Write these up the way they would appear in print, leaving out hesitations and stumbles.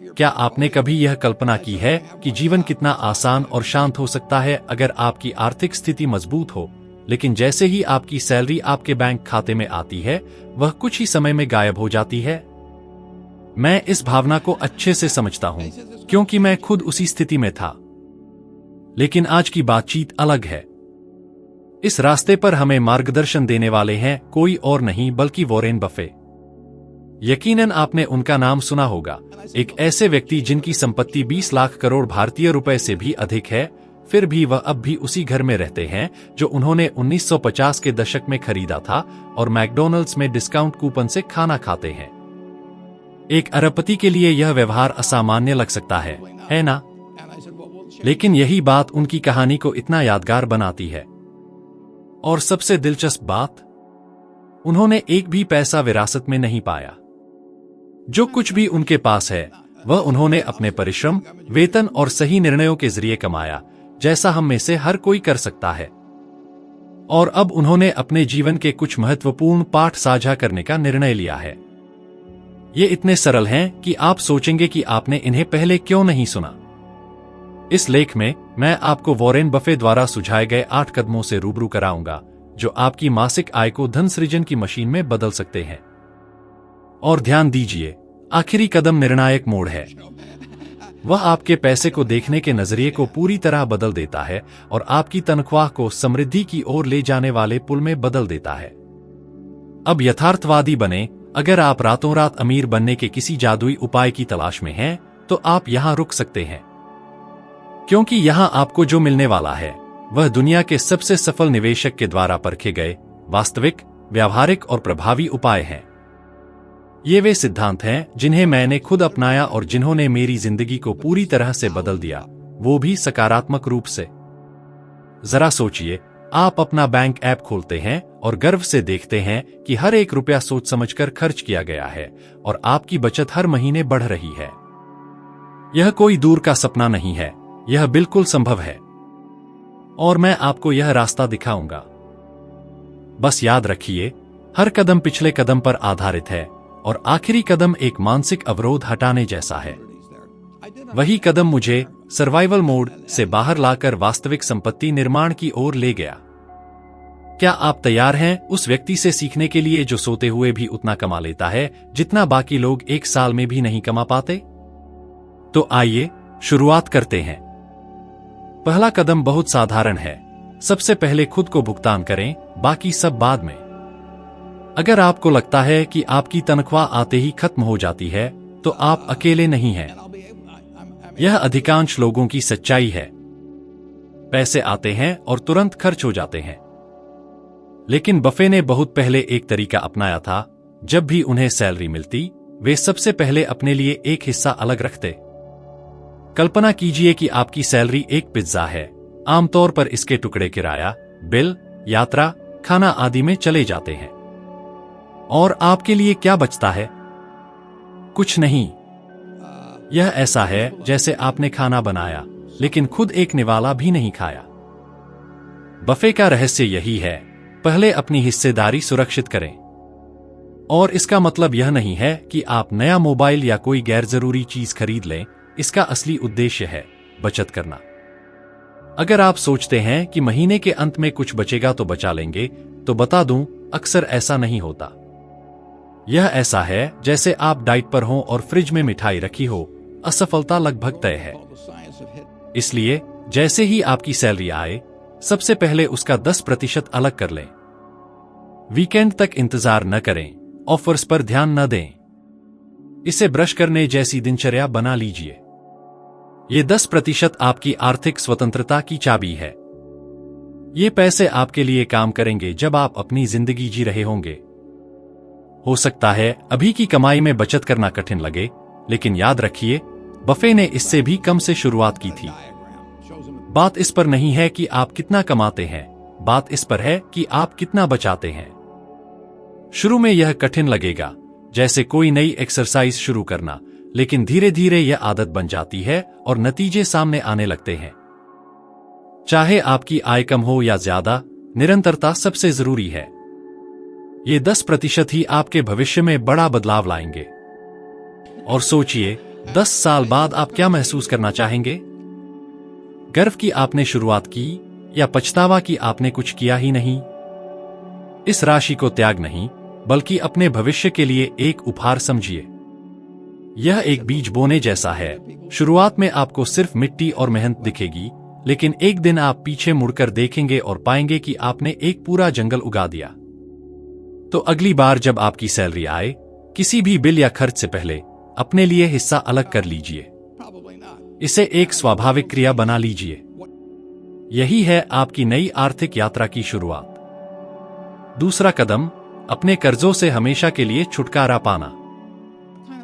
क्या आपने कभी यह कल्पना की है कि जीवन कितना आसान और शांत हो सकता है अगर आपकी आर्थिक स्थिति मजबूत हो, लेकिन जैसे ही आपकी सैलरी आपके बैंक खाते में आती है, वह कुछ ही समय में गायब हो जाती है? मैं इस भावना को अच्छे से समझता हूं, क्योंकि मैं खुद उसी स्थिति में था। लेकिन आज की बातचीत अलग है। इस रास्ते पर हमें मार्गदर्शन देने वाले हैं कोई और नहीं बल्कि वॉरेन बफे। यकीनन आपने उनका नाम सुना होगा, एक ऐसे व्यक्ति जिनकी संपत्ति 20 लाख करोड़ भारतीय रुपए से भी अधिक है, फिर भी वह अब भी उसी घर में रहते हैं जो उन्होंने 1950 के दशक में खरीदा था और मैकडॉनल्ड्स में डिस्काउंट कूपन से खाना खाते हैं। एक अरबपति के लिए यह व्यवहार असामान्य लग सकता है ना? लेकिन यही बात उनकी कहानी को इतना यादगार बनाती है। और सबसे दिलचस्प बात, उन्होंने एक भी पैसा विरासत में नहीं पाया। जो कुछ भी उनके पास है वह उन्होंने अपने परिश्रम, वेतन और सही निर्णयों के जरिए कमाया, जैसा हम में से हर कोई कर सकता है। और अब उन्होंने अपने जीवन के कुछ महत्वपूर्ण पाठ साझा करने का निर्णय लिया है। ये इतने सरल हैं कि आप सोचेंगे कि आपने इन्हें पहले क्यों नहीं सुना। इस लेख में मैं आपको वॉरेन बफे द्वारा सुझाए गए 8 कदमों से रूबरू कराऊंगा जो आपकी मासिक आय को धन सृजन की मशीन में बदल सकते हैं। और ध्यान दीजिए, आखिरी कदम निर्णायक मोड़ है। वह आपके पैसे को देखने के नजरिए को पूरी तरह बदल देता है और आपकी तनख्वाह को समृद्धि की ओर ले जाने वाले पुल में बदल देता है। अब यथार्थवादी बने। अगर आप रातों रात अमीर बनने के किसी जादुई उपाय की तलाश में हैं, तो आप यहां रुक सकते हैं, क्योंकि यहां आपको जो मिलने वाला है वह दुनिया के सबसे सफल निवेशक के द्वारा परखे गए वास्तविक, व्यावहारिक और प्रभावी उपाय हैं। ये वे सिद्धांत हैं जिन्हें मैंने खुद अपनाया और जिन्होंने मेरी जिंदगी को पूरी तरह से बदल दिया, वो भी सकारात्मक रूप से। जरा सोचिए, आप अपना बैंक ऐप खोलते हैं और गर्व से देखते हैं कि हर एक रुपया सोच समझकर खर्च किया गया है और आपकी बचत हर महीने बढ़ रही है। यह कोई दूर का सपना नहीं है, यह बिल्कुल संभव है। और मैं आपको यह रास्ता दिखाऊंगा। बस याद रखिए, हर कदम पिछले कदम पर आधारित है और आखिरी कदम एक मानसिक अवरोध हटाने जैसा है। वही कदम मुझे सर्वाइवल मोड से बाहर लाकर वास्तविक संपत्ति निर्माण की ओर ले गया। क्या आप तैयार हैं उस व्यक्ति से सीखने के लिए जो सोते हुए भी उतना कमा लेता है जितना बाकी लोग एक साल में भी नहीं कमा पाते? तो आइए शुरुआत करते हैं। पहला कदम बहुत साधारण है। सबसे पहले खुद को भुगतान करें, बाकी सब बाद में। अगर आपको लगता है कि आपकी तनख्वाह आते ही खत्म हो जाती है, तो आप अकेले नहीं हैं। यह अधिकांश लोगों की सच्चाई है। पैसे आते हैं और तुरंत खर्च हो जाते हैं। लेकिन बफे ने बहुत पहले एक तरीका अपनाया था। जब भी उन्हें सैलरी मिलती, वे सबसे पहले अपने लिए एक हिस्सा अलग रखते। कल्पना कीजिए कि आपकी सैलरी एक पिज्जा है। आमतौर पर इसके टुकड़े किराया, बिल, यात्रा, खाना आदि में चले जाते हैं। और आपके लिए क्या बचता है? कुछ नहीं। यह ऐसा है जैसे आपने खाना बनाया, लेकिन खुद एक निवाला भी नहीं खाया। बफे का रहस्य यही है, पहले अपनी हिस्सेदारी सुरक्षित करें। और इसका मतलब यह नहीं है कि आप नया मोबाइल या कोई गैर जरूरी चीज खरीद लें। इसका असली उद्देश्य है बचत करना। अगर आप सोचते हैं कि महीने के अंत में कुछ बचेगा तो बचा लेंगे, तो बता दूं, अक्सर ऐसा नहीं होता। यह ऐसा है जैसे आप डाइट पर हों और फ्रिज में मिठाई रखी हो, असफलता लगभग तय है। इसलिए जैसे ही आपकी सैलरी आए, सबसे पहले उसका 10% अलग कर लें। वीकेंड तक इंतजार न करें, ऑफर्स पर ध्यान न दें। इसे ब्रश करने जैसी दिनचर्या बना लीजिए। ये 10% आपकी आर्थिक स्वतंत्रता की चाबी है। ये पैसे आपके लिए काम करेंगे जब आप अपनी जिंदगी जी रहे होंगे। हो सकता है अभी की कमाई में बचत करना कठिन लगे, लेकिन याद रखिए, बफे ने इससे भी कम से शुरुआत की थी। बात इस पर नहीं है कि आप कितना कमाते हैं, बात इस पर है कि आप कितना बचाते हैं। शुरू में यह कठिन लगेगा, जैसे कोई नई एक्सरसाइज शुरू करना, लेकिन धीरे धीरे यह आदत बन जाती है और नतीजे सामने आने लगते हैं। चाहे आपकी आय कम हो या ज्यादा, निरंतरता सबसे जरूरी है। ये 10% ही आपके भविष्य में बड़ा बदलाव लाएंगे। और सोचिए, 10 साल बाद आप क्या महसूस करना चाहेंगे? गर्व कि आपने शुरुआत की या पछतावा कि आपने कुछ किया ही नहीं? इस राशि को त्याग नहीं, बल्कि अपने भविष्य के लिए एक उपहार समझिए। यह एक बीज बोने जैसा है। शुरुआत में आपको सिर्फ मिट्टी और मेहनत दिखेगी, लेकिन एक दिन आप पीछे मुड़कर देखेंगे और पाएंगे कि आपने एक पूरा जंगल उगा दिया। तो अगली बार जब आपकी सैलरी आए, किसी भी बिल या खर्च से पहले अपने लिए हिस्सा अलग कर लीजिए। इसे एक स्वाभाविक क्रिया बना लीजिए। यही है आपकी नई आर्थिक यात्रा की शुरुआत। दूसरा कदम, अपने कर्जों से हमेशा के लिए छुटकारा पाना।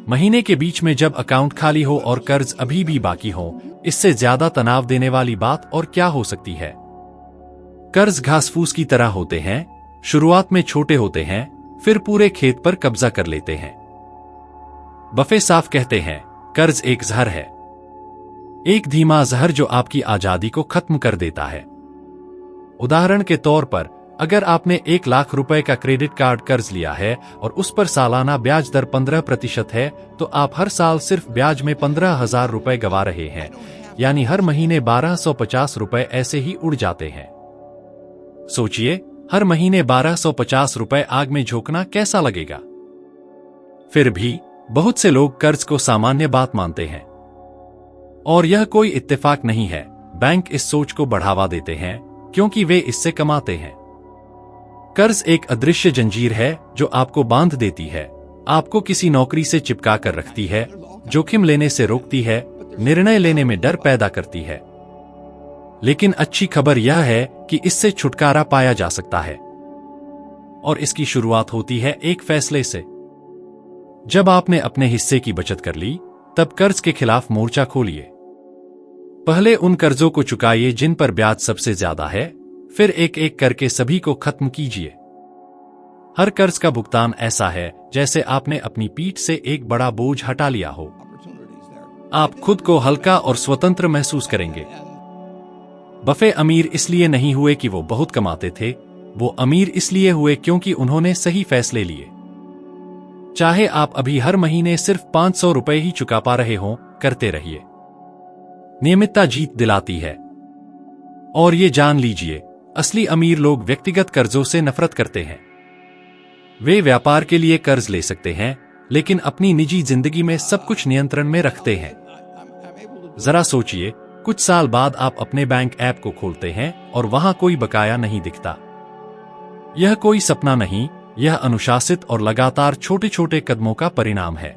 महीने के बीच में जब अकाउंट खाली हो और कर्ज अभी भी बाकी हो, इससे ज्यादा तनाव देने वाली बात और क्या हो सकती है? कर्ज घास फूस की तरह होते हैं। शुरुआत में छोटे होते हैं, फिर पूरे खेत पर कब्जा कर लेते हैं। बफे साफ कहते हैं, कर्ज एक जहर है, एक धीमा जहर जो आपकी आजादी को खत्म कर देता है। उदाहरण के तौर पर, अगर आपने 1 लाख रुपए का क्रेडिट कार्ड कर्ज लिया है और उस पर सालाना ब्याज दर 15% है, तो आप हर साल सिर्फ ब्याज में 15,000 रुपए गंवा रहे हैं। यानी हर महीने 1250 रुपए ऐसे ही उड़ जाते हैं। सोचिए, हर महीने 1250 रुपए आग में झोंकना कैसा लगेगा? फिर भी बहुत से लोग कर्ज को सामान्य बात मानते हैं, और यह कोई इत्तेफाक नहीं है। बैंक इस सोच को बढ़ावा देते हैं क्योंकि वे इससे कमाते हैं। कर्ज एक अदृश्य जंजीर है जो आपको बांध देती है, आपको किसी नौकरी से चिपका कर रखती है, जोखिम लेने से रोकती है, निर्णय लेने में डर पैदा करती है। लेकिन अच्छी खबर यह है कि इससे छुटकारा पाया जा सकता है, और इसकी शुरुआत होती है एक फैसले से। जब आपने अपने हिस्से की बचत कर ली, तब कर्ज के खिलाफ मोर्चा खोलिए। पहले उन कर्जों को चुकाइए जिन पर ब्याज सबसे ज्यादा है, फिर एक एक करके सभी को खत्म कीजिए। हर कर्ज का भुगतान ऐसा है जैसे आपने अपनी पीठ से एक बड़ा बोझ हटा लिया हो। आप खुद को हल्का और स्वतंत्र महसूस करेंगे। बफे अमीर इसलिए नहीं हुए कि वो बहुत कमाते थे, वो अमीर इसलिए हुए क्योंकि उन्होंने सही फैसले लिए। चाहे आप अभी हर महीने सिर्फ 500 रुपए ही चुका पा रहे हों, करते रहिए। नियमितता जीत दिलाती है। और ये जान लीजिए, असली अमीर लोग व्यक्तिगत कर्जों से नफरत करते हैं। वे व्यापार के लिए कर्ज ले सकते हैं, लेकिन अपनी निजी जिंदगी में सब कुछ नियंत्रण में रखते हैं। जरा सोचिए, कुछ साल बाद आप अपने बैंक ऐप को खोलते हैं और वहां कोई बकाया नहीं दिखता। यह कोई सपना नहीं, यह अनुशासित और लगातार छोटे छोटे कदमों का परिणाम है।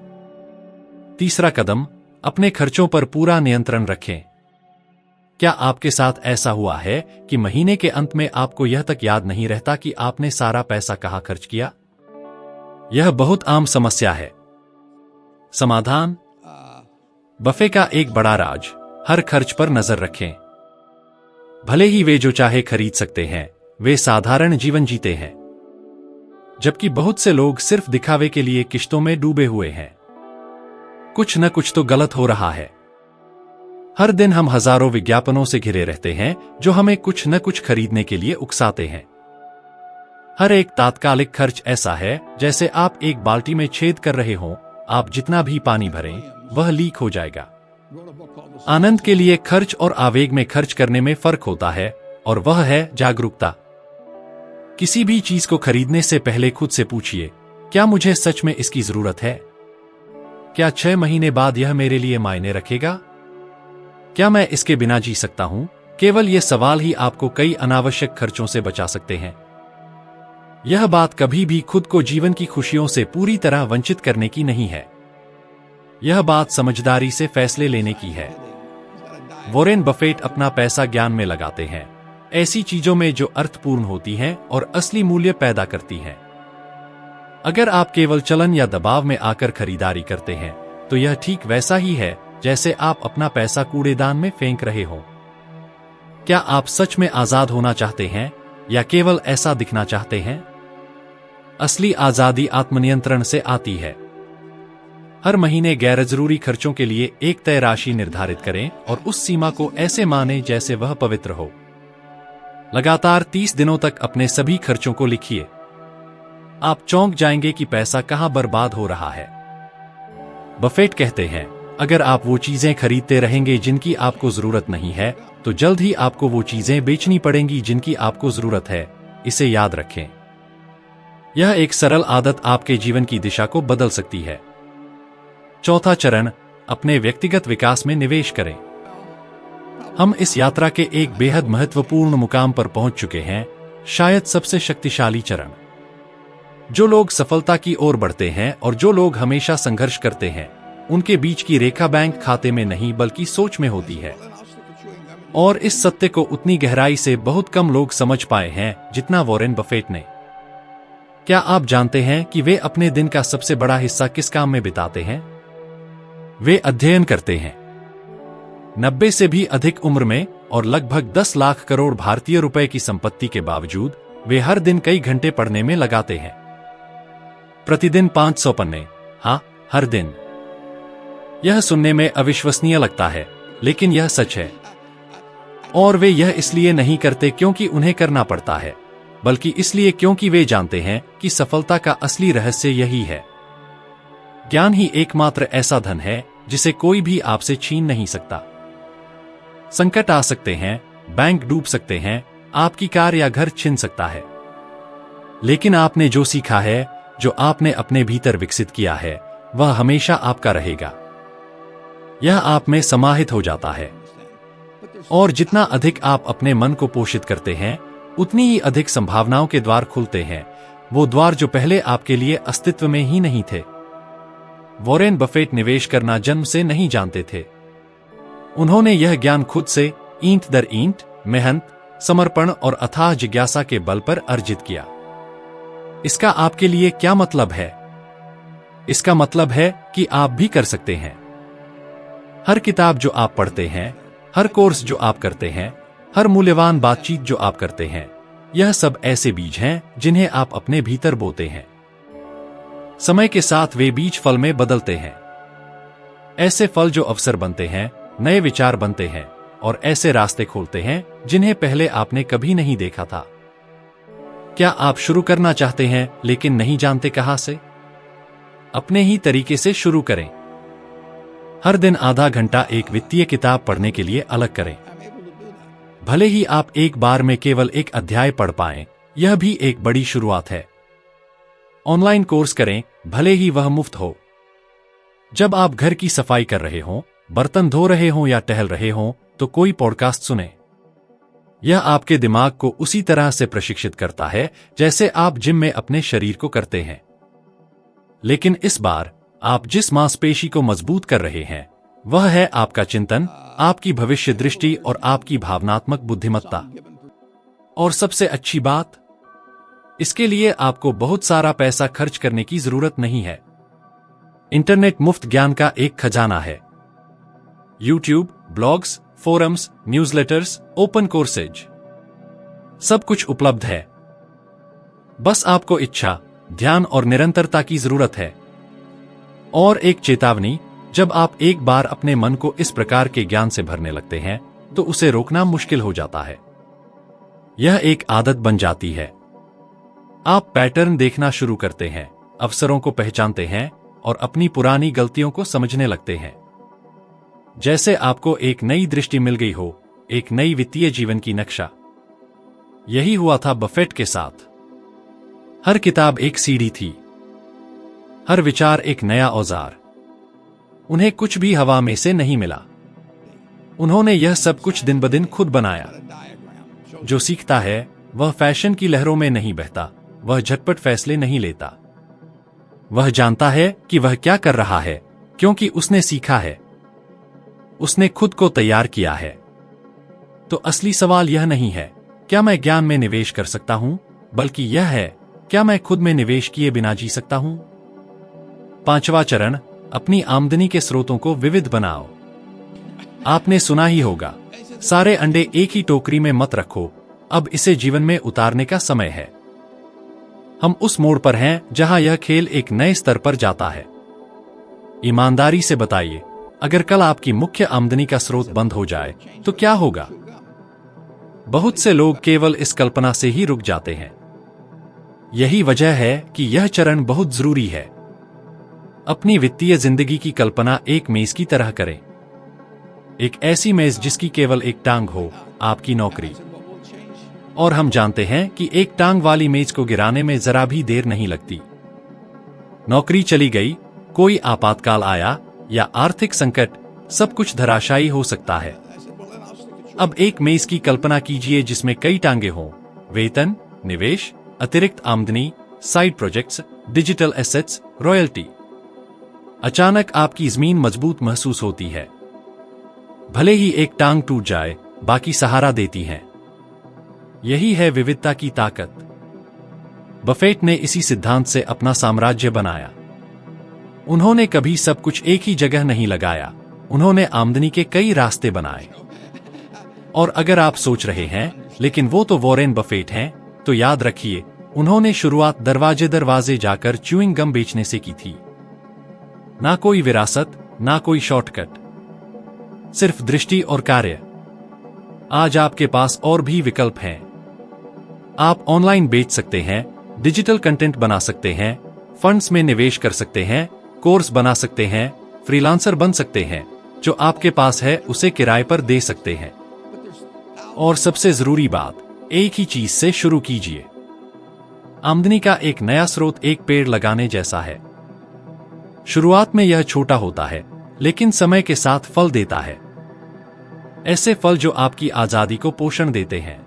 तीसरा कदम, अपने खर्चों पर पूरा नियंत्रण रखें। क्या आपके साथ ऐसा हुआ है कि महीने के अंत में आपको यह तक याद नहीं रहता कि आपने सारा पैसा कहां खर्च किया? यह बहुत आम समस्या है। समाधान, बफे का एक बड़ा राज, हर खर्च पर नजर रखें। भले ही वे जो चाहे खरीद सकते हैं, वे साधारण जीवन जीते हैं, जबकि बहुत से लोग सिर्फ दिखावे के लिए किश्तों में डूबे हुए हैं। कुछ न कुछ तो गलत हो रहा है। हर दिन हम हजारों विज्ञापनों से घिरे रहते हैं जो हमें कुछ न कुछ खरीदने के लिए उकसाते हैं। हर एक तात्कालिक खर्च ऐसा है जैसे आप एक बाल्टी में छेद कर रहे हों। आप जितना भी पानी भरें, वह लीक हो जाएगा। आनंद के लिए खर्च और आवेग में खर्च करने में फर्क होता है, और वह है जागरूकता। किसी भी चीज को खरीदने से पहले खुद से पूछिए, क्या मुझे सच में इसकी जरूरत है? क्या 6 महीने बाद यह मेरे लिए मायने रखेगा? क्या मैं इसके बिना जी सकता हूं? केवल ये सवाल ही आपको कई अनावश्यक खर्चों से बचा सकते हैं। यह बात कभी भी खुद को जीवन की खुशियों से पूरी तरह वंचित करने की नहीं है। यह बात समझदारी से फैसले लेने की है। वॉरेन बफेट अपना पैसा ज्ञान में लगाते हैं, ऐसी चीजों में जो अर्थपूर्ण होती हैं और असली मूल्य पैदा करती हैं। अगर आप केवल चलन या दबाव में आकर खरीदारी करते हैं, तो यह ठीक वैसा ही है जैसे आप अपना पैसा कूड़ेदान में फेंक रहे हो। क्या आप सच में आजाद होना चाहते हैं या केवल ऐसा दिखना चाहते हैं? असली आजादी आत्मनियंत्रण से आती है। हर महीने गैरजरूरी खर्चों के लिए एक तय राशि निर्धारित करें और उस सीमा को ऐसे माने जैसे वह पवित्र हो। लगातार 30 दिनों तक अपने सभी खर्चों को लिखिए। आप चौंक जाएंगे कि पैसा कहां बर्बाद हो रहा है। बफेट कहते हैं, अगर आप वो चीजें खरीदते रहेंगे जिनकी आपको जरूरत नहीं है, तो जल्द ही आपको वो चीजें बेचनी पड़ेंगी जिनकी आपको जरूरत है। इसे याद रखें। यह एक सरल आदत आपके जीवन की दिशा को बदल सकती है। चौथा चरण, अपने व्यक्तिगत विकास में निवेश करें। हम इस यात्रा के एक बेहद महत्वपूर्ण मुकाम पर पहुंच चुके हैं, शायद सबसे शक्तिशाली चरण। जो लोग सफलता की ओर बढ़ते हैं और जो लोग हमेशा संघर्ष करते हैं, उनके बीच की रेखा बैंक खाते में नहीं बल्कि सोच में होती है। और इस सत्य को उतनी गहराई से बहुत कम लोग समझ पाए हैं जितना वॉरेन बफेट ने। क्या आप जानते हैं कि वे अपने दिन का सबसे बड़ा हिस्सा किस काम में बिताते हैं? वे अध्ययन करते हैं। 90 से भी अधिक उम्र में और लगभग 10 लाख करोड़ भारतीय रुपए की संपत्ति के बावजूद वे हर दिन कई घंटे पढ़ने में लगाते हैं। प्रतिदिन 500 पन्ने, हाँ, हर दिन। यह सुनने में अविश्वसनीय लगता है, लेकिन यह सच है। और वे यह इसलिए नहीं करते क्योंकि उन्हें करना पड़ता है, बल्कि इसलिए क्योंकि वे जानते हैं कि सफलता का असली रहस्य यही है। ज्ञान ही एकमात्र ऐसा धन है जिसे कोई भी आपसे छीन नहीं सकता। संकट आ सकते हैं, बैंक डूब सकते हैं, आपकी कार या घर छिन सकता है, लेकिन आपने जो सीखा है, जो आपने अपने भीतर विकसित किया है, वह हमेशा आपका रहेगा। यह आप में समाहित हो जाता है। और जितना अधिक आप अपने मन को पोषित करते हैं, उतनी ही अधिक संभावनाओं के द्वार खुलते हैं, वो द्वार जो पहले आपके लिए अस्तित्व में ही नहीं थे। वॉरेन बफेट निवेश करना जन्म से नहीं जानते थे। उन्होंने यह ज्ञान खुद से ईंट दर ईंट, मेहनत, समर्पण और अथाह जिज्ञासा के बल पर अर्जित किया। इसका आपके लिए क्या मतलब है? इसका मतलब है कि आप भी कर सकते हैं। हर किताब जो आप पढ़ते हैं, हर कोर्स जो आप करते हैं, हर मूल्यवान बातचीत जो आप करते हैं, यह सब ऐसे बीज हैं जिन्हें आप अपने भीतर बोते हैं। समय के साथ वे बीज फल में बदलते हैं। ऐसे फल जो अवसर बनते हैं, नए विचार बनते हैं और ऐसे रास्ते खोलते हैं जिन्हें पहले आपने कभी नहीं देखा था। क्या आप शुरू करना चाहते हैं लेकिन नहीं जानते कहां से? अपने ही तरीके से शुरू करें। हर दिन आधा घंटा एक वित्तीय किताब पढ़ने के लिए अलग करें। भले ही आप एक बार में केवल एक अध्याय पढ़ पाएं, यह भी एक बड़ी शुरुआत है। ऑनलाइन कोर्स करें, भले ही वह मुफ्त हो। जब आप घर की सफाई कर रहे हों, बर्तन धो रहे हों या टहल रहे हों, तो कोई पॉडकास्ट सुने। यह आपके दिमाग को उसी तरह से प्रशिक्षित करता है जैसे आप जिम में अपने शरीर को करते हैं। लेकिन इस बार आप जिस मांसपेशी को मजबूत कर रहे हैं, वह है आपका चिंतन, आपकी भविष्य दृष्टि और आपकी भावनात्मक बुद्धिमत्ता। और सबसे अच्छी बात, इसके लिए आपको बहुत सारा पैसा खर्च करने की जरूरत नहीं है। इंटरनेट मुफ्त ज्ञान का एक खजाना है। YouTube, blogs, forums, newsletters, open courses, सब कुछ उपलब्ध है। बस आपको इच्छा, ध्यान और निरंतरता की जरूरत है। और एक चेतावनी, जब आप एक बार अपने मन को इस प्रकार के ज्ञान से भरने लगते हैं, तो उसे रोकना मुश्किल हो जाता है। यह एक आदत बन जाती है। आप पैटर्न देखना शुरू करते हैं, अवसरों को पहचानते हैं और अपनी पुरानी गलतियों को समझने लगते हैं। जैसे आपको एक नई दृष्टि मिल गई हो, एक नई वित्तीय जीवन की नक्शा। यही हुआ था बफेट के साथ। हर किताब एक सीढ़ी थी, हर विचार एक नया औजार। उन्हें कुछ भी हवा में से नहीं मिला। उन्होंने यह सब कुछ दिन ब दिन खुद बनाया। जो सीखता है, वह फैशन की लहरों में नहीं बहता, वह झटपट फैसले नहीं लेता। वह जानता है कि वह क्या कर रहा है, क्योंकि उसने सीखा है, उसने खुद को तैयार किया है। तो असली सवाल यह नहीं है क्या मैं ज्ञान में निवेश कर सकता हूं, बल्कि यह है क्या मैं खुद में निवेश किए बिना जी सकता हूं। पांचवा चरण, अपनी आमदनी के स्रोतों को विविध बनाओ। आपने सुना ही होगा, सारे अंडे एक ही टोकरी में मत रखो, अब इसे जीवन में उतारने का समय है। हम उस मोड़ पर हैं जहां यह खेल एक नए स्तर पर जाता है। ईमानदारी से बताइए, अगर कल आपकी मुख्य आमदनी का स्रोत बंद हो जाए तो क्या होगा? बहुत से लोग केवल इस कल्पना से ही रुक जाते हैं। यही वजह है कि यह चरण बहुत जरूरी है। अपनी वित्तीय जिंदगी की कल्पना एक मेज की तरह करें। एक ऐसी मेज जिसकी केवल एक टांग हो, आपकी नौकरी। और हम जानते हैं कि एक टांग वाली मेज को गिराने में जरा भी देर नहीं लगती। नौकरी चली गई, कोई आपातकाल आया या आर्थिक संकट, सब कुछ धराशायी हो सकता है। अब एक मेज की कल्पना कीजिए जिसमें कई टांगे हों, वेतन, निवेश, अतिरिक्त आमदनी, side projects, digital assets, royalty. अचानक आपकी जमीन मजबूत महसूस होती है। भले ही एक टांग टूट जाए, बाकी सहारा देती हैं। यही है विविधता की ताकत। बफेट ने इसी सिद्धांत से अपना साम्राज्य बनाया। उन्होंने कभी सब कुछ एक ही जगह नहीं लगाया, उन्होंने आमदनी के कई रास्ते बनाए। और अगर आप सोच रहे हैं लेकिन वो तो वॉरेन बफेट हैं, तो याद रखिए, उन्होंने शुरुआत दरवाजे दरवाजे जाकर च्यूइंग गम बेचने से की थी। ना कोई विरासत, ना कोई शॉर्टकट, सिर्फ दृष्टि और कार्य। आज आपके पास और भी विकल्प हैं। आप ऑनलाइन बेच सकते हैं, डिजिटल कंटेंट बना सकते हैं, फंड्स में निवेश कर सकते हैं, कोर्स बना सकते हैं, फ्रीलांसर बन सकते हैं, जो आपके पास है उसे किराए पर दे सकते हैं। और सबसे जरूरी बात, एक ही चीज से शुरू कीजिए। आमदनी का एक नया स्रोत एक पेड़ लगाने जैसा है। शुरुआत में यह छोटा होता है, लेकिन समय के साथ फल देता है। ऐसे फल जो आपकी आजादी को पोषण देते हैं।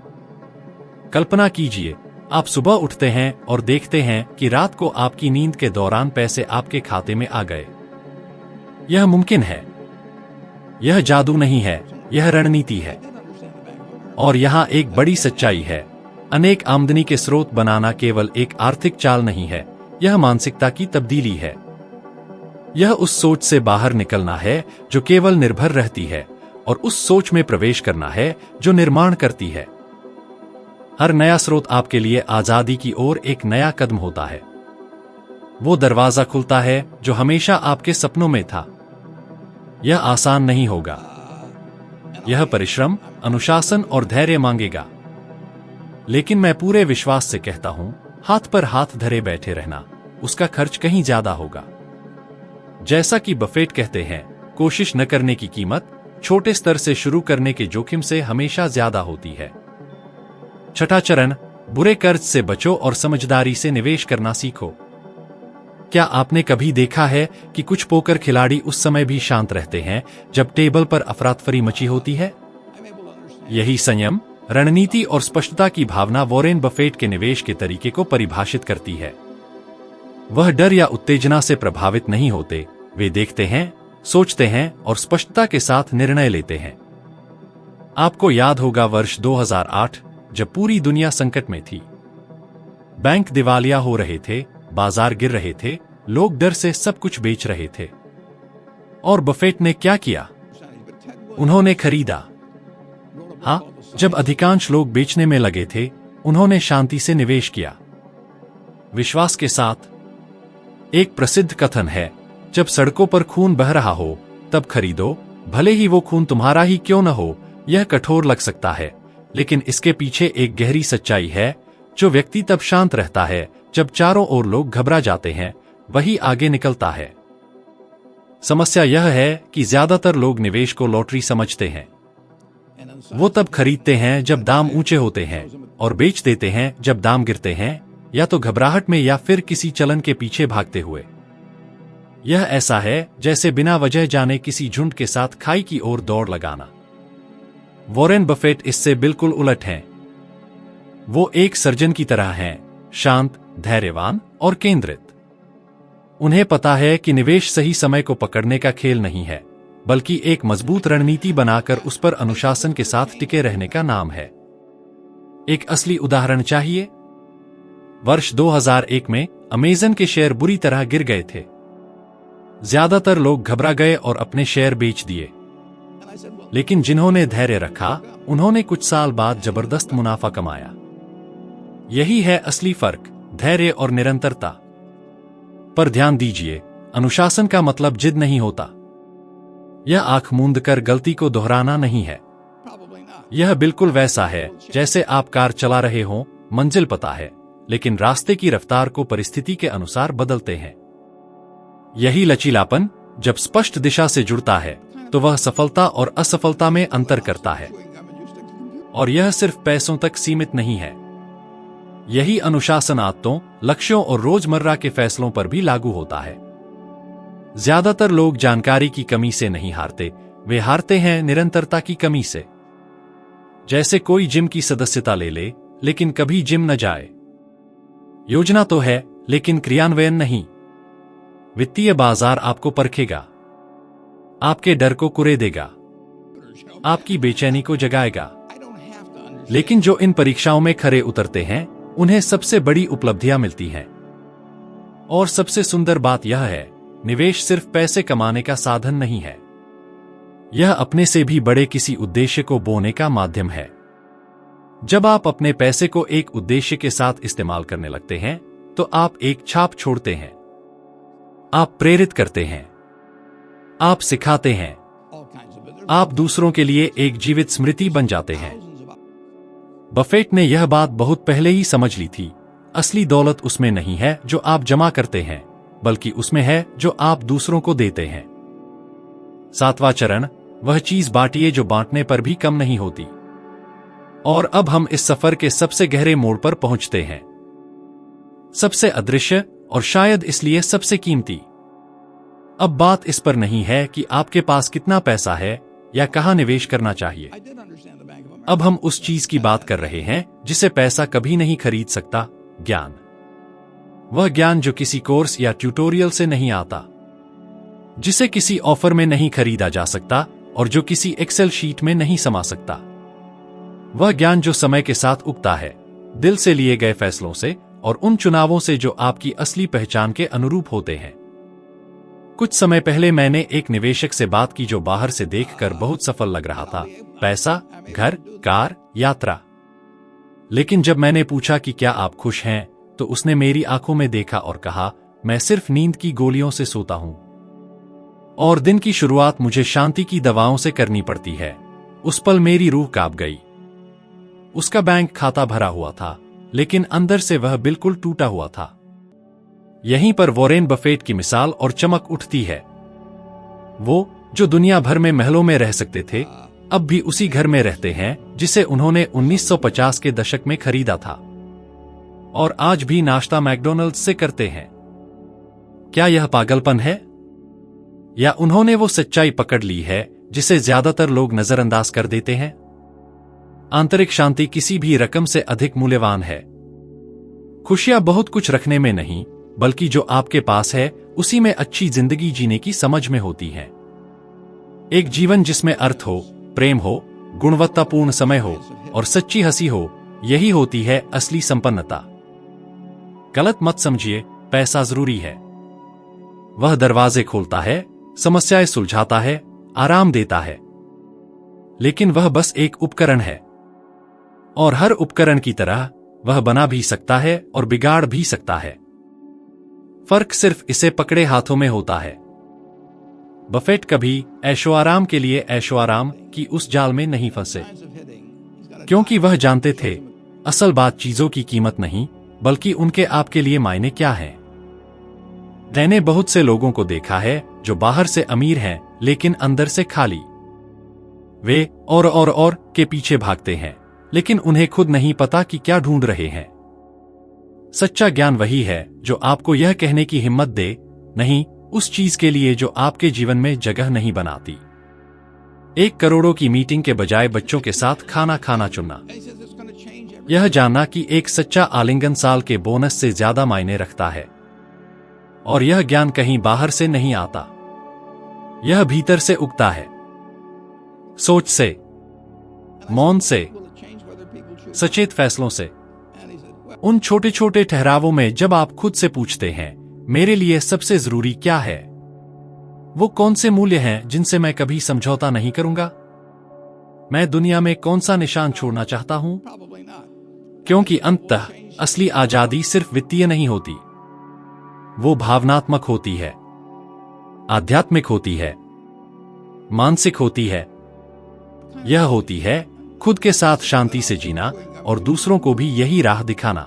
कल्पना कीजिए, आप सुबह उठते हैं और देखते हैं कि रात को आपकी नींद के दौरान पैसे आपके खाते में आ गए। यह मुमकिन है। यह जादू नहीं है, यह रणनीति है। और यहां एक बड़ी सच्चाई है, अनेक आमदनी के स्रोत बनाना केवल एक आर्थिक चाल नहीं है, यह मानसिकता की तब्दीली है। यह उस सोच से बाहर निकलना है जो केवल निर्भर रहती है, और उस सोच में प्रवेश करना है जो निर्माण करती है। हर नया स्रोत आपके लिए आजादी की ओर एक नया कदम होता है। वो दरवाजा खुलता है जो हमेशा आपके सपनों में था। यह आसान नहीं होगा। यह परिश्रम, अनुशासन और धैर्य मांगेगा। लेकिन मैं पूरे विश्वास से कहता हूं, हाथ पर हाथ धरे बैठे रहना, उसका खर्च कहीं ज्यादा होगा। जैसा कि बफेट कहते हैं, कोशिश न करने की कीमत छोटे स्तर से शुरू करने के जोखिम से हमेशा ज्यादा होती है। छठा चरण, बुरे कर्ज से बचो और समझदारी से निवेश करना सीखो। क्या आपने कभी देखा है कि कुछ पोकर खिलाड़ी उस समय भी शांत रहते हैं जब टेबल पर अफरातफरी मची होती है? यही संयम, रणनीति और स्पष्टता की भावना वॉरेन बफेट के निवेश के तरीके को परिभाषित करती है। वह डर या उत्तेजना से प्रभावित नहीं होते, वे देखते हैं, सोचते हैं और स्पष्टता के साथ निर्णय लेते हैं। आपको याद होगा वर्ष 2008, जब पूरी दुनिया संकट में थी। बैंक दिवालिया हो रहे थे, बाजार गिर रहे थे, लोग डर से सब कुछ बेच रहे थे। और बफेट ने क्या किया? उन्होंने खरीदा। हाँ, जब अधिकांश लोग बेचने में लगे थे, उन्होंने शांति से निवेश किया, विश्वास के साथ। एक प्रसिद्ध कथन है, जब सड़कों पर खून बह रहा हो तब खरीदो, भले ही वो खून तुम्हारा ही क्यों न हो। यह कठोर लग सकता है, लेकिन इसके पीछे एक गहरी सच्चाई है। जो व्यक्ति तब शांत रहता है जब चारों ओर लोग घबरा जाते हैं, वही आगे निकलता है। समस्या यह है कि ज्यादातर लोग निवेश को लॉटरी समझते हैं। वो तब खरीदते हैं जब दाम ऊंचे होते हैं और बेच देते हैं जब दाम गिरते हैं, या तो घबराहट में या फिर किसी चलन के पीछे भागते हुए। यह ऐसा है जैसे बिना वजह जाने किसी झुंड के साथ खाई की ओर दौड़ लगाना। वॉरेन बफेट इससे बिल्कुल उलट हैं। वो एक सर्जन की तरह हैं, शांत, धैर्यवान और केंद्रित। उन्हें पता है कि निवेश सही समय को पकड़ने का खेल नहीं है, बल्कि एक मजबूत रणनीति बनाकर उस पर अनुशासन के साथ टिके रहने का नाम है। एक असली उदाहरण चाहिए? वर्ष 2001 में अमेज़न के शेयर बुरी तरह गिर गए थे। ज्यादातर लोग घबरा गए और अपने शेयर बेच दिए। लेकिन जिन्होंने धैर्य रखा, उन्होंने कुछ साल बाद जबरदस्त मुनाफा कमाया। यही है असली फर्क, धैर्य और निरंतरता। पर ध्यान दीजिए, अनुशासन का मतलब जिद नहीं होता। यह आंख मूंद कर गलती को दोहराना नहीं है। यह बिल्कुल वैसा है जैसे आप कार चला रहे हों, मंजिल पता है, लेकिन रास्ते की रफ्तार को परिस्थिति के अनुसार बदलते हैं। यही लचीलापन जब स्पष्ट दिशा से जुड़ता है तो वह सफलता और असफलता में अंतर करता है। और यह सिर्फ पैसों तक सीमित नहीं है। यही अनुशासन आदतों, लक्ष्यों और रोजमर्रा के फैसलों पर भी लागू होता है। ज्यादातर लोग जानकारी की कमी से नहीं हारते, वे हारते हैं निरंतरता की कमी से। जैसे कोई जिम की सदस्यता ले ले, लेकिन कभी जिम न जाए। योजना तो है, लेकिन क्रियान्वयन नहीं। वित्तीय बाजार आपको परखेगा, आपके डर को कुरेदेगा, आपकी बेचैनी को जगाएगा। लेकिन जो इन परीक्षाओं में खरे उतरते हैं, उन्हें सबसे बड़ी उपलब्धियां मिलती हैं। और सबसे सुंदर बात यह है, निवेश सिर्फ पैसे कमाने का साधन नहीं है। यह अपने से भी बड़े किसी उद्देश्य को बोने का माध्यम है। जब आप अपने पैसे को एक उद्देश्य के साथ इस्तेमाल करने लगते हैं, तो आप एक छाप छोड़ते हैं। आप प्रेरित करते हैं, आप सिखाते हैं, आप दूसरों के लिए एक जीवित स्मृति बन जाते हैं। बफेट ने यह बात बहुत पहले ही समझ ली थी। असली दौलत उसमें नहीं है जो आप जमा करते हैं, बल्कि उसमें है जो आप दूसरों को देते हैं। 7वां चरण, वह चीज बांटिए जो बांटने पर भी कम नहीं होती। और अब हम इस सफर के सबसे गहरे मोड़ पर पहुंचते हैं। सबसे अदृश्य और शायद इसलिए सबसे कीमती। अब बात इस पर नहीं है कि आपके पास कितना पैसा है या कहां निवेश करना चाहिए। अब हम उस चीज की बात कर रहे हैं जिसे पैसा कभी नहीं खरीद सकता, ज्ञान। वह ज्ञान जो किसी कोर्स या ट्यूटोरियल से नहीं आता, जिसे किसी ऑफर में नहीं खरीदा जा सकता और जो किसी एक्सेल शीट में नहीं समा सकता। वह ज्ञान जो समय के साथ उगता है, दिल से लिए गए फैसलों से और उन चुनावों से जो आपकी असली पहचान के अनुरूप होते हैं। कुछ समय पहले मैंने एक निवेशक से बात की जो बाहर से देखकर बहुत सफल लग रहा था, पैसा, घर, कार, यात्रा। लेकिन जब मैंने पूछा कि क्या आप खुश हैं, तो उसने मेरी आंखों में देखा और कहा, मैं सिर्फ नींद की गोलियों से सोता हूं। और दिन की शुरुआत मुझे शांति की दवाओं से करनी पड़ती है। उस पल मेरी रूह कांप गई। उसका बैंक खाता भरा हुआ था, लेकिन अंदर से वह बिल्कुल टूटा हुआ था। यहीं पर वॉरेन बफेट की मिसाल और चमक उठती है। वो जो दुनिया भर में महलों में रह सकते थे, अब भी उसी घर में रहते हैं जिसे उन्होंने 1950 के दशक में खरीदा था, और आज भी नाश्ता मैकडॉनल्ड्स से करते हैं। क्या यह पागलपन है, या उन्होंने वो सच्चाई पकड़ ली है जिसे ज्यादातर लोग नजरअंदाज कर देते हैं? आंतरिक शांति किसी भी रकम से अधिक मूल्यवान है। खुशियां बहुत कुछ रखने में नहीं, बल्कि जो आपके पास है उसी में अच्छी जिंदगी जीने की समझ में होती है। एक जीवन जिसमें अर्थ हो, प्रेम हो, गुणवत्तापूर्ण समय हो और सच्ची हंसी हो, यही होती है असली संपन्नता। गलत मत समझिए, पैसा जरूरी है। वह दरवाजे खोलता है, समस्याएं सुलझाता है, आराम देता है, लेकिन वह बस एक उपकरण है। और हर उपकरण की तरह वह बना भी सकता है और बिगाड़ भी सकता है। फर्क सिर्फ इसे पकड़े हाथों में होता है। बफेट कभी ऐशोआराम के लिए ऐशोआराम की उस जाल में नहीं फंसे, क्योंकि वह जानते थे असल बात चीजों की कीमत नहीं, बल्कि उनके आपके लिए मायने क्या है। मैंने बहुत से लोगों को देखा है जो बाहर से अमीर हैं लेकिन अंदर से खाली। वे और के पीछे भागते हैं, लेकिन उन्हें खुद नहीं पता कि क्या ढूंढ रहे हैं। सच्चा ज्ञान वही है जो आपको यह कहने की हिम्मत दे, नहीं उस चीज के लिए जो आपके जीवन में जगह नहीं बनाती। 1 करोड़ों की मीटिंग के बजाय बच्चों के साथ खाना खाना चुनना। यह जानना कि एक सच्चा आलिंगन साल के बोनस से ज्यादा मायने रखता है। और यह ज्ञान कहीं बाहर से नहीं आता, यह भीतर से उगता है। सोच से, मौन से, सचेत फैसलों से। उन छोटे छोटे ठहरावों में जब आप खुद से पूछते हैं, मेरे लिए सबसे जरूरी क्या है, वो कौन से मूल्य हैं जिनसे मैं कभी समझौता नहीं करूंगा, मैं दुनिया में कौन सा निशान छोड़ना चाहता हूं। क्योंकि अंततः असली आजादी सिर्फ वित्तीय नहीं होती, वो भावनात्मक होती है, आध्यात्मिक होती है, मानसिक होती है। यह होती है खुद के साथ शांति से जीना और दूसरों को भी यही राह दिखाना।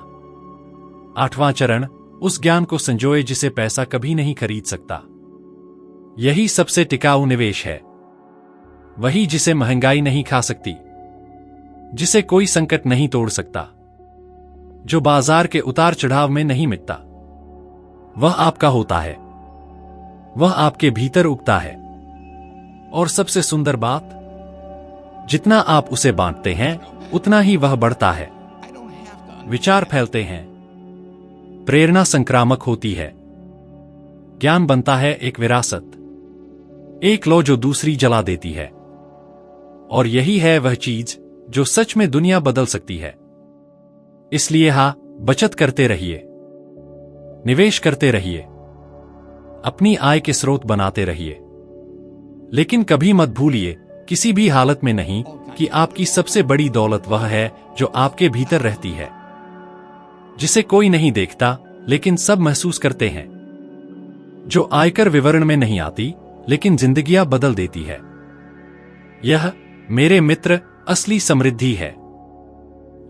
8वां चरण, उस ज्ञान को संजोए जिसे पैसा कभी नहीं खरीद सकता। यही सबसे टिकाऊ निवेश है। वही जिसे महंगाई नहीं खा सकती, जिसे कोई संकट नहीं तोड़ सकता, जो बाजार के उतार चढ़ाव में नहीं मिटता। वह आपका होता है, वह आपके भीतर उगता है। और सबसे सुंदर बात, जितना आप उसे बांटते हैं उतना ही वह बढ़ता है। विचार फैलते हैं, प्रेरणा संक्रामक होती है, ज्ञान बनता है एक विरासत, एक लौ जो दूसरी जला देती है। और यही है वह चीज जो सच में दुनिया बदल सकती है। इसलिए बचत करते रहिए, निवेश करते रहिए, अपनी आय के स्रोत बनाते रहिए। लेकिन कभी मत भूलिए, किसी भी हालत में नहीं, कि आपकी सबसे बड़ी दौलत वह है जो आपके भीतर रहती है, जिसे कोई नहीं देखता लेकिन सब महसूस करते हैं, जो आयकर विवरण में नहीं आती लेकिन जिंदगियां बदल देती है। यह, मेरे मित्र, असली समृद्धि है,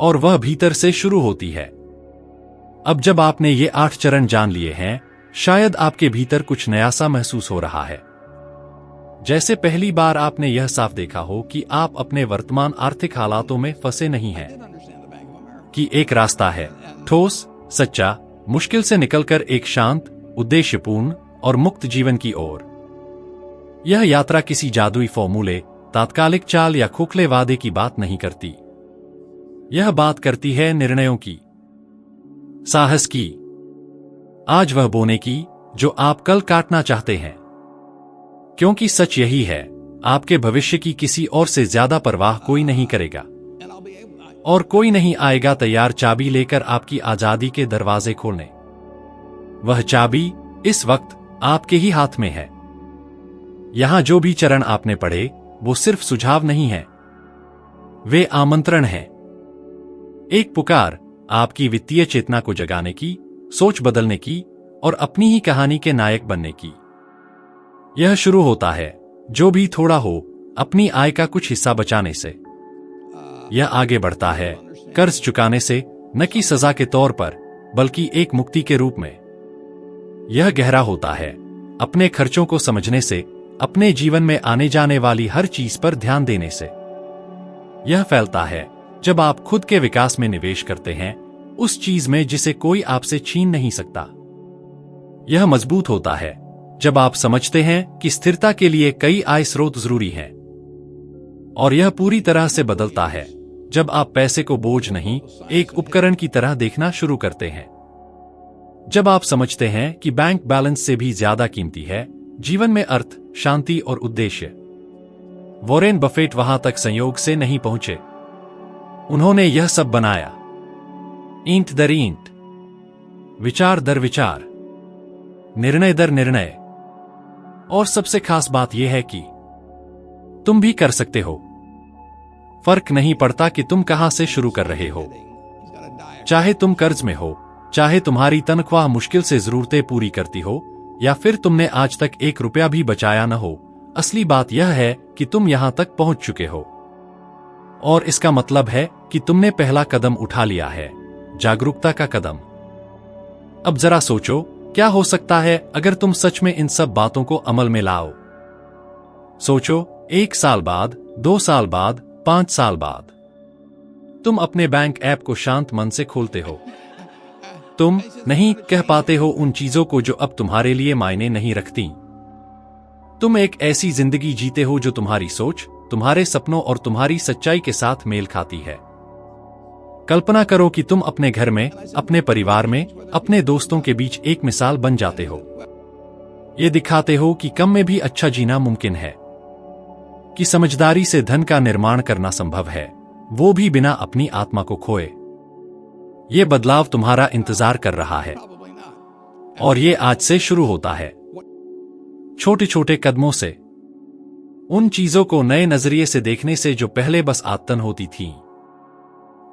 और वह भीतर से शुरू होती है। अब जब आपने ये 8 चरण जान लिए हैं, शायद आपके भीतर कुछ नया सा महसूस हो रहा है। जैसे पहली बार आपने यह साफ देखा हो कि आप अपने वर्तमान आर्थिक हालातों में फंसे नहीं हैं, कि एक रास्ता है, ठोस, सच्चा, मुश्किल से निकलकर एक शांत, उद्देश्यपूर्ण और मुक्त जीवन की ओर। यह यात्रा किसी जादुई फॉर्मूले, तात्कालिक चाल या खोखले वादे की बात नहीं करती। यह बात करती है निर्णयों की, साहस की, आज वह बोने की जो आप कल काटना चाहते हैं। क्योंकि सच यही है, आपके भविष्य की किसी और से ज्यादा परवाह कोई नहीं करेगा, और कोई नहीं आएगा तैयार चाबी लेकर आपकी आजादी के दरवाजे खोलने। वह चाबी इस वक्त आपके ही हाथ में है। यहां जो भी चरण आपने पढ़े वो सिर्फ सुझाव नहीं है, वे आमंत्रण हैं। एक पुकार आपकी वित्तीय चेतना को जगाने की, सोच बदलने की और अपनी ही कहानी के नायक बनने की। यह शुरू होता है, जो भी थोड़ा हो, अपनी आय का कुछ हिस्सा बचाने से। यह आगे बढ़ता है, कर्ज चुकाने से, न कि सजा के तौर पर, बल्कि एक मुक्ति के रूप में। यह गहरा होता है, अपने खर्चों को समझने से, अपने जीवन में आने जाने वाली हर चीज पर ध्यान देने से। यह फैलता है, जब आप खुद के विकास में निवेश करते हैं, उस चीज में जिसे कोई आपसे छीन नहीं सकता। यह मजबूत होता है, जब आप समझते हैं कि स्थिरता के लिए कई आय स्रोत जरूरी हैं। और यह पूरी तरह से बदलता है, जब आप पैसे को बोझ नहीं, एक उपकरण की तरह देखना शुरू करते हैं। जब आप समझते हैं कि बैंक बैलेंस से भी ज्यादा कीमती है जीवन में अर्थ, शांति और उद्देश्य। वॉरेन बफेट वहां तक संयोग से नहीं पहुंचे, उन्होंने यह सब बनाया, ईंट दर ईंट, विचार दर विचार, निर्णय दर निर्णय। और सबसे खास बात यह है कि तुम भी कर सकते हो। फर्क नहीं पड़ता कि तुम कहां से शुरू कर रहे हो, चाहे तुम कर्ज में हो, चाहे तुम्हारी तनख्वाह मुश्किल से जरूरतें पूरी करती हो, या फिर तुमने आज तक 1 रुपया भी बचाया न हो। असली बात यह है कि तुम यहां तक पहुंच चुके हो, और इसका मतलब है कि तुमने पहला कदम उठा लिया है, जागरूकता का कदम। अब जरा सोचो, क्या हो सकता है अगर तुम सच में इन सब बातों को अमल में लाओ। सोचो, 1 साल बाद, 2 साल बाद, 5 साल बाद, तुम अपने बैंक ऐप को शांत मन से खोलते हो। तुम नहीं कह पाते हो उन चीजों को जो अब तुम्हारे लिए मायने नहीं रखती। तुम एक ऐसी जिंदगी जीते हो जो तुम्हारी सोच, तुम्हारे सपनों और तुम्हारी सच्चाई के साथ मेल खाती है। कल्पना करो कि तुम अपने घर में, अपने परिवार में, अपने दोस्तों के बीच एक मिसाल बन जाते हो। ये दिखाते हो कि कम में भी अच्छा जीना मुमकिन है, कि समझदारी से धन का निर्माण करना संभव है, वो भी बिना अपनी आत्मा को खोए। ये बदलाव तुम्हारा इंतजार कर रहा है, और ये आज से शुरू होता है, छोटे छोटे कदमों से, उन चीजों को नए नजरिए से देखने से जो पहले बस आदतन होती थीं।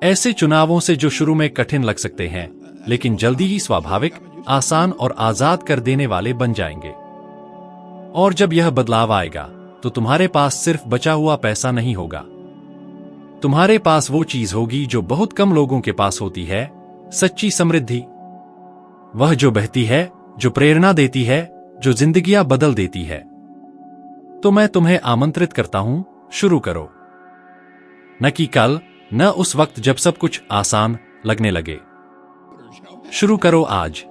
ऐसे चुनावों से जो शुरू में कठिन लग सकते हैं, लेकिन जल्दी ही स्वाभाविक, आसान और आजाद कर देने वाले बन जाएंगे। और जब यह बदलाव आएगा, तो तुम्हारे पास सिर्फ बचा हुआ पैसा नहीं होगा, तुम्हारे पास वो चीज होगी जो बहुत कम लोगों के पास होती है, सच्ची समृद्धि। वह जो बहती है, जो प्रेरणा देती है, जो जिंदगियां बदल देती है। तो मैं तुम्हें आमंत्रित करता हूं, शुरू करो। न कि कल, न उस वक्त जब सब कुछ आसान लगने लगे। शुरू करो आज,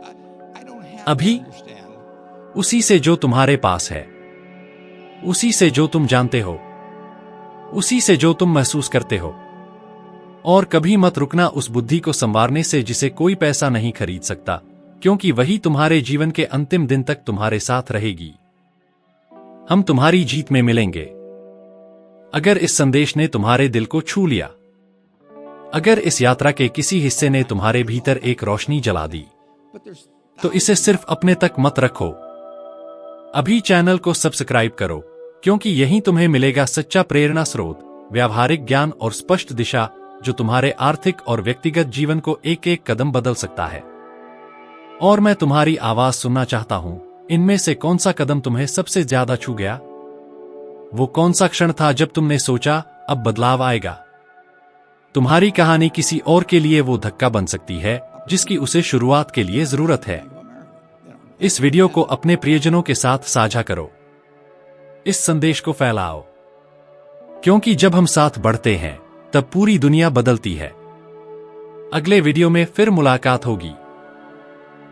अभी, उसी से जो तुम्हारे पास है, उसी से जो तुम जानते हो, उसी से जो तुम महसूस करते हो। और कभी मत रुकना उस बुद्धि को संवारने से जिसे कोई पैसा नहीं खरीद सकता, क्योंकि वही तुम्हारे जीवन के अंतिम दिन तक तुम्हारे साथ रहेगी। हम तुम्हारी जीत में मिलेंगे। अगर इस संदेश ने तुम्हारे दिल को छू लिया, अगर इस यात्रा के किसी हिस्से ने तुम्हारे भीतर एक रोशनी जला दी, तो इसे सिर्फ अपने तक मत रखो। अभी चैनल को सब्सक्राइब करो, क्योंकि यहीं तुम्हें मिलेगा सच्चा प्रेरणा स्रोत, व्यावहारिक ज्ञान और स्पष्ट दिशा जो तुम्हारे आर्थिक और व्यक्तिगत जीवन को एक एक कदम बदल सकता है। और मैं तुम्हारी आवाज सुनना चाहता हूं, इनमें से कौन सा कदम तुम्हें सबसे ज्यादा छू गया? वो कौन सा क्षण था जब तुमने सोचा अब बदलाव आएगा? तुम्हारी कहानी किसी और के लिए वो धक्का बन सकती है जिसकी उसे शुरुआत के लिए जरूरत है। इस वीडियो को अपने प्रियजनों के साथ साझा करो। इस संदेश को फैलाओ, क्योंकि जब हम साथ बढ़ते हैं तब पूरी दुनिया बदलती है। अगले वीडियो में फिर मुलाकात होगी,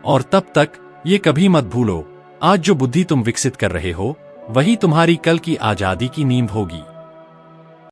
और तब तक ये कभी मत भूलो, आज जो बुद्धि तुम विकसित कर रहे हो वही तुम्हारी कल की आजादी की नींव होगी।